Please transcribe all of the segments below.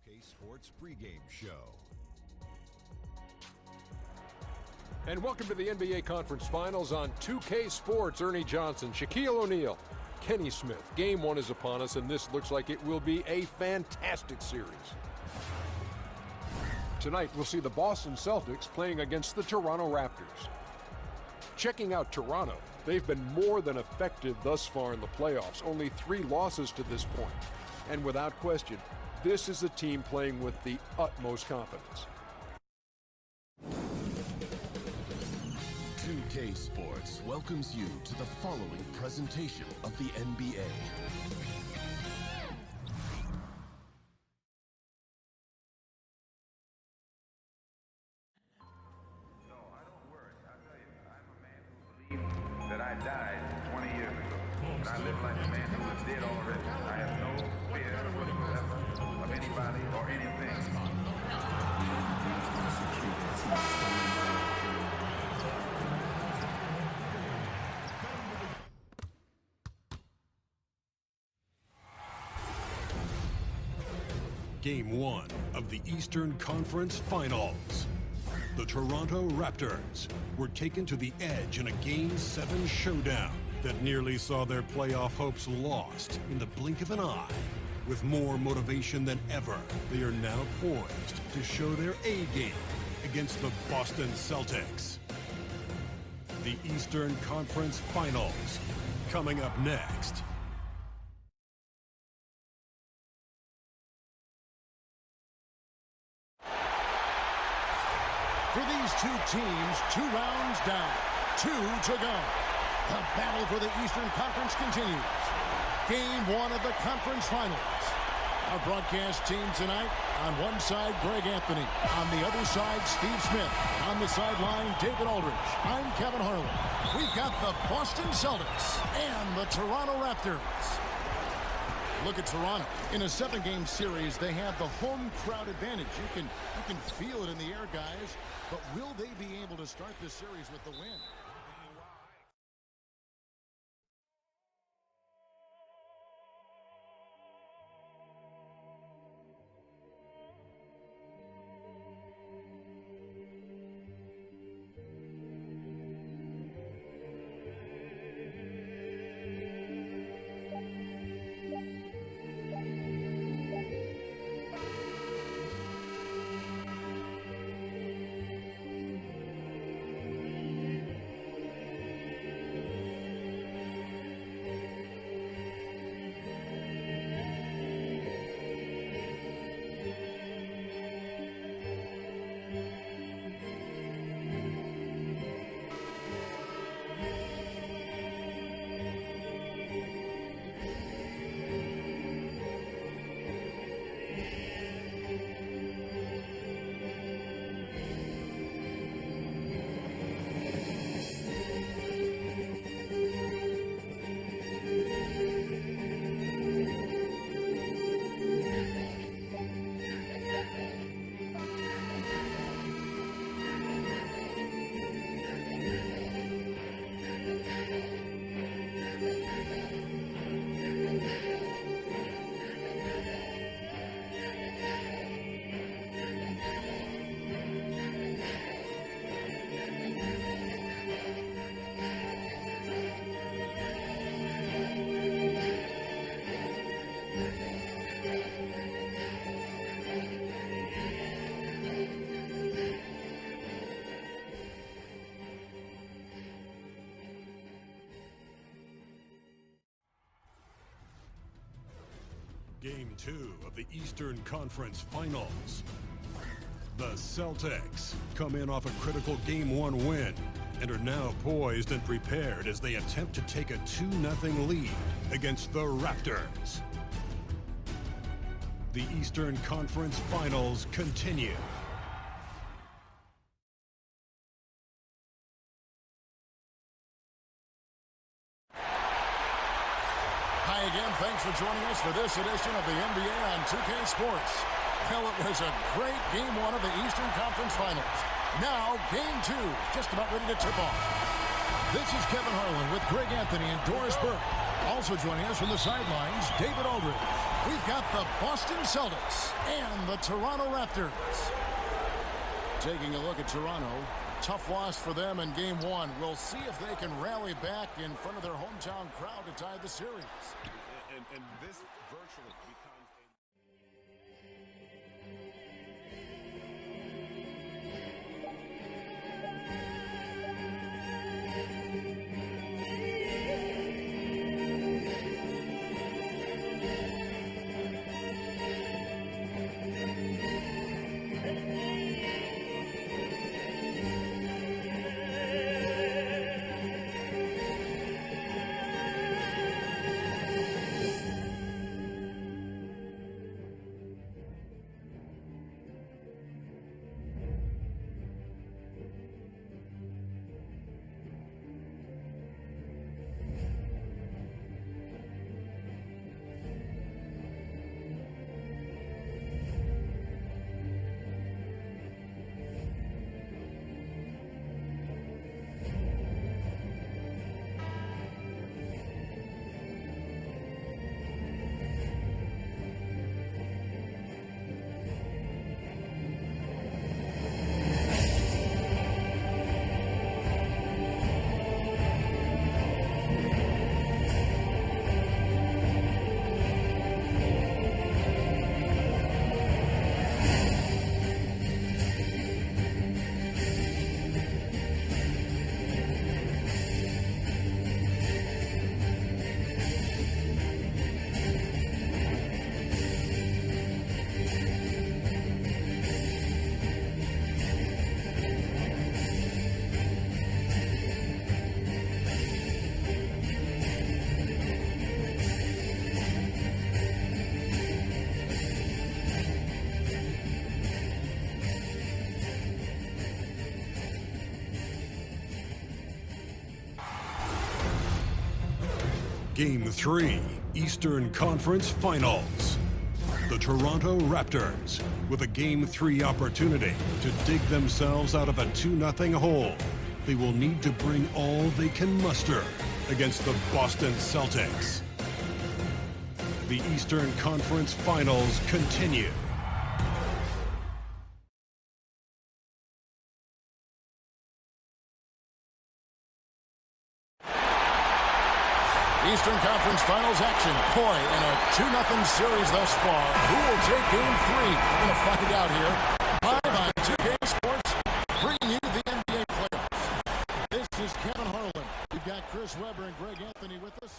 2K Sports pregame show. And welcome to the NBA Conference Finals on 2K Sports. Ernie Johnson, Shaquille O'Neal, Kenny Smith. Game one is upon us, and this looks like it will be a fantastic series. Tonight, we'll see the Boston Celtics playing against the Toronto Raptors. Checking out Toronto, they've been more than effective thus far in the playoffs. Only 3 losses to this point. And without question, this is a team playing with the utmost confidence. 2K Sports welcomes you to the following presentation of the NBA. No, I don't worry. I tell you, I'm a man who believes that I died 20 years ago. And I live like a man who is dead already. I have no fear whatsoever of anybody or anything. Game one of the Eastern Conference Finals. The Toronto Raptors were taken to the edge in a Game 7 showdown that nearly saw their playoff hopes lost in the blink of an eye. With more motivation than ever, they are now poised to show their A game against the Boston Celtics. The Eastern Conference Finals, coming up next. For these two teams, 2 rounds down, 2 to go. The battle for the Eastern Conference continues. Game 1 of the conference finals. Our broadcast team tonight, on one side, Greg Anthony. On the other side, Steve Smith. On the sideline, David Aldridge. I'm Kevin Harlan. We've got the Boston Celtics and the Toronto Raptors. Look at Toronto. In a 7-game series, they have the home crowd advantage. You can feel it in the air, guys. But will they be able to start this series with the win? Game 2 of the Eastern Conference Finals. The Celtics come in off a critical Game 1 win and are now poised and prepared as they attempt to take a 2-0 lead against the Raptors. The Eastern Conference Finals continue. Hi again, thanks for joining us for this edition of the NBA on 2K Sports. Well, it was a great Game 1 of the Eastern Conference Finals. Now, Game 2, just about ready to tip off. This is Kevin Harlan with Greg Anthony and Doris Burke. Also joining us from the sidelines, David Aldridge. we've got the Boston Celtics and the Toronto Raptors. Taking a look at Toronto, tough loss for them in Game 1. We'll see if they can rally back in front of their hometown crowd to tie the series. And this virtually becomes Game 3, Eastern Conference Finals. The Toronto Raptors, with a Game 3 opportunity to dig themselves out of a 2-0 hole. They will need to bring all they can muster against the Boston Celtics. The Eastern Conference Finals continue. Eastern Conference Finals action. Coy in a 2-0 series thus far. Who will take Game 3? We're going to find out here. Live on 2K Sports, bringing you the NBA playoffs. This is Kevin Harlan. We've got Chris Webber and Greg Anthony with us.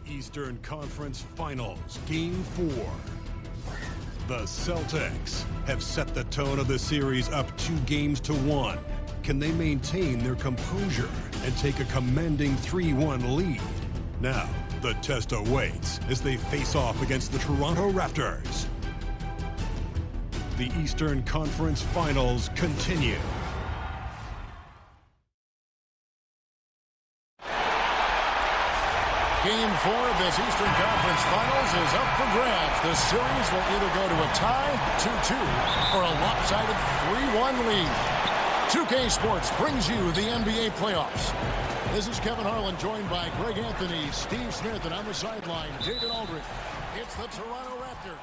Eastern Conference Finals, Game 4. The Celtics have set the tone of the series up 2-1. Can they maintain their composure and take a commanding 3-1 lead? Now, the test awaits as they face off against the Toronto Raptors. The Eastern Conference Finals continue. Game 4 of this Eastern Conference Finals is up for grabs. The series will either go to a tie, 2-2, or a lopsided 3-1 lead. 2K Sports brings you the NBA playoffs. This is Kevin Harlan, joined by Greg Anthony, Steve Smith, and on the sideline, David Aldridge. It's the Toronto Raptors.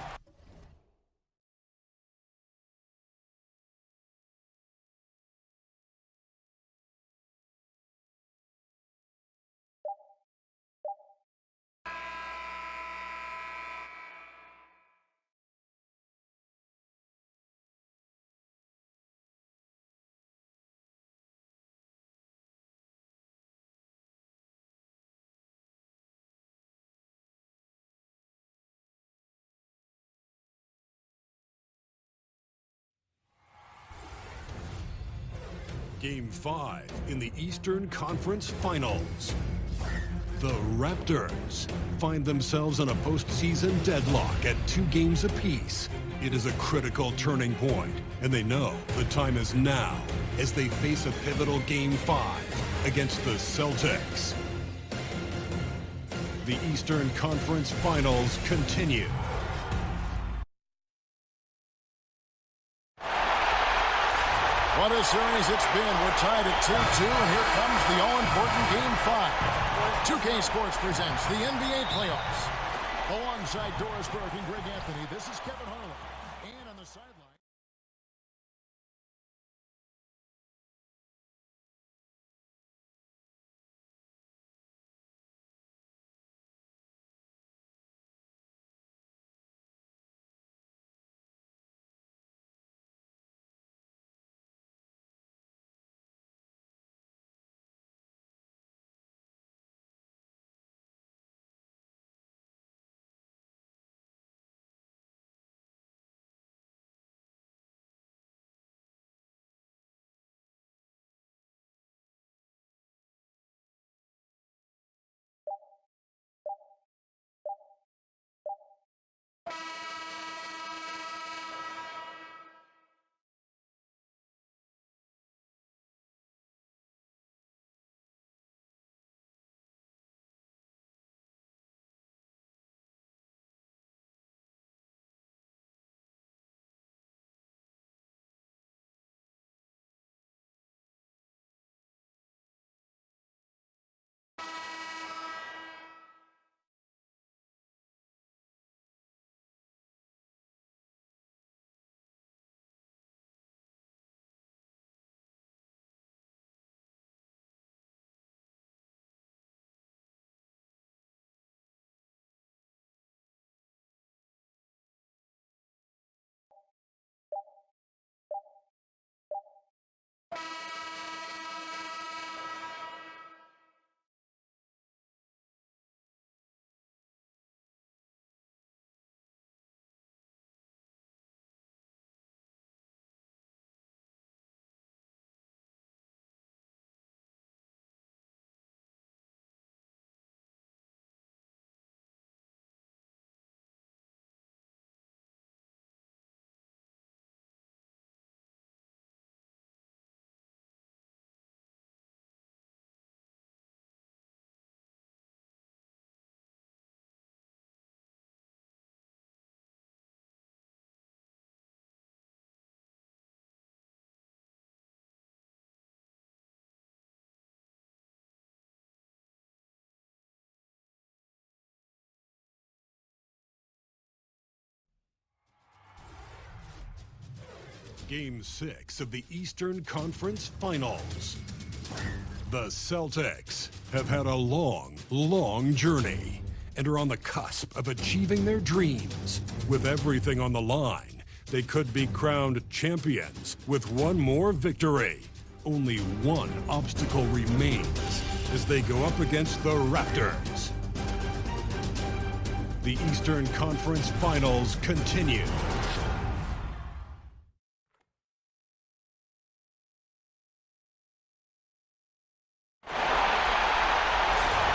Game 5 in the Eastern Conference Finals. The Raptors find themselves in a postseason deadlock at 2 games apiece. It is a critical turning point, and they know the time is now as they face a pivotal Game 5 against the Celtics. The Eastern Conference Finals continue. What a series it's been. We're tied at 2-2, and here comes the all-important Game 5. 2K Sports presents the NBA playoffs. Alongside Doris Burke and Greg Anthony, this is Kevin Harlan. And on the sideline... Game 6 of the Eastern Conference Finals. The Celtics have had a long, long journey and are on the cusp of achieving their dreams. With everything on the line, they could be crowned champions with one more victory. Only one obstacle remains as they go up against the Raptors. The Eastern Conference Finals continue.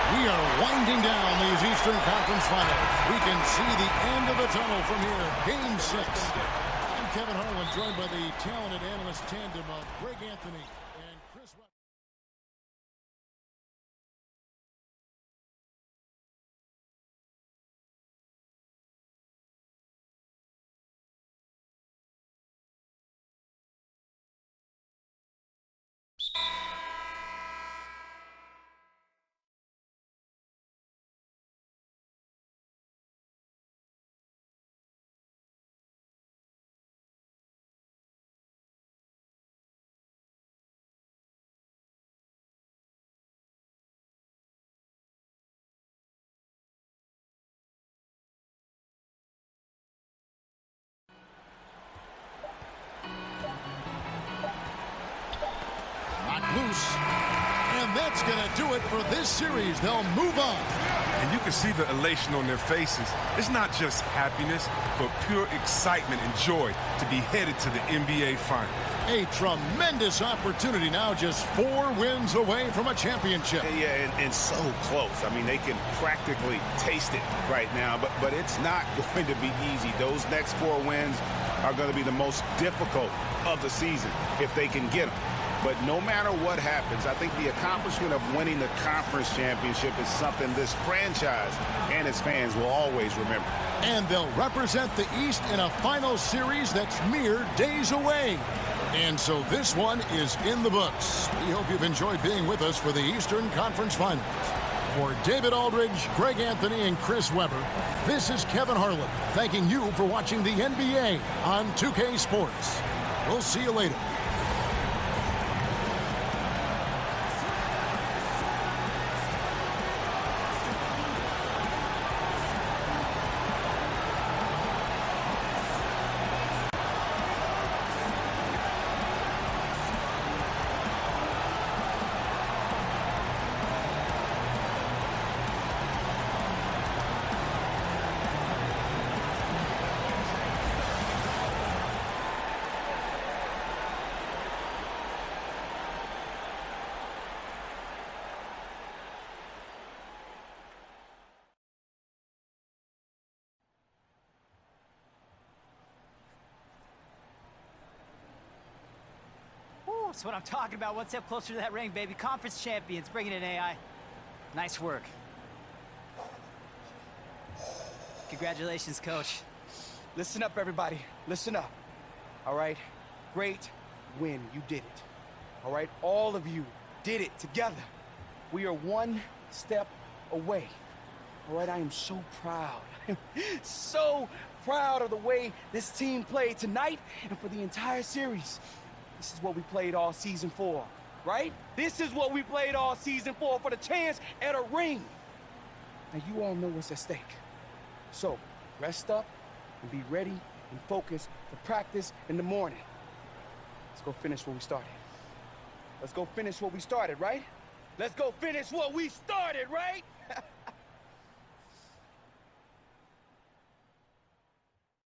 We are winding down these Eastern Conference Finals. We can see the end of the tunnel from here. Game 6. I'm Kevin Harlan, joined by the talented analyst tandem of Greg Anthony and Chris Webber. Loose, and that's going to do it for this series. They'll move on. And you can see the elation on their faces. It's not just happiness, but pure excitement and joy to be headed to the NBA Finals. A tremendous opportunity now, just 4 wins away from a championship. Yeah, and so close. I mean, they can practically taste it right now, but it's not going to be easy. Those next 4 wins are going to be the most difficult of the season if they can get them. But no matter what happens, I think the accomplishment of winning the conference championship is something this franchise and its fans will always remember. And they'll represent the East in a final series that's mere days away. And so this one is in the books. We hope you've enjoyed being with us for the Eastern Conference Finals. For David Aldridge, Greg Anthony, and Chris Webber, this is Kevin Harlan, thanking you for watching the NBA on 2K Sports. We'll see you later. That's what I'm talking about. One step closer to that ring, baby. Conference champions, bringing in AI. Nice work. Congratulations, Coach. Listen up, everybody. Listen up. All right? Great win. You did it. All right? All of you did it together. We are 1 step away. All right? I am so proud. So proud of the way this team played tonight and for the entire series. This is what we played all season for, right? This is what we played all season for the chance at a ring. Now, you all know what's at stake. So, rest up and be ready and focused for practice in the morning. Let's go finish what we started. Let's go finish what we started, right? Let's go finish what we started, right?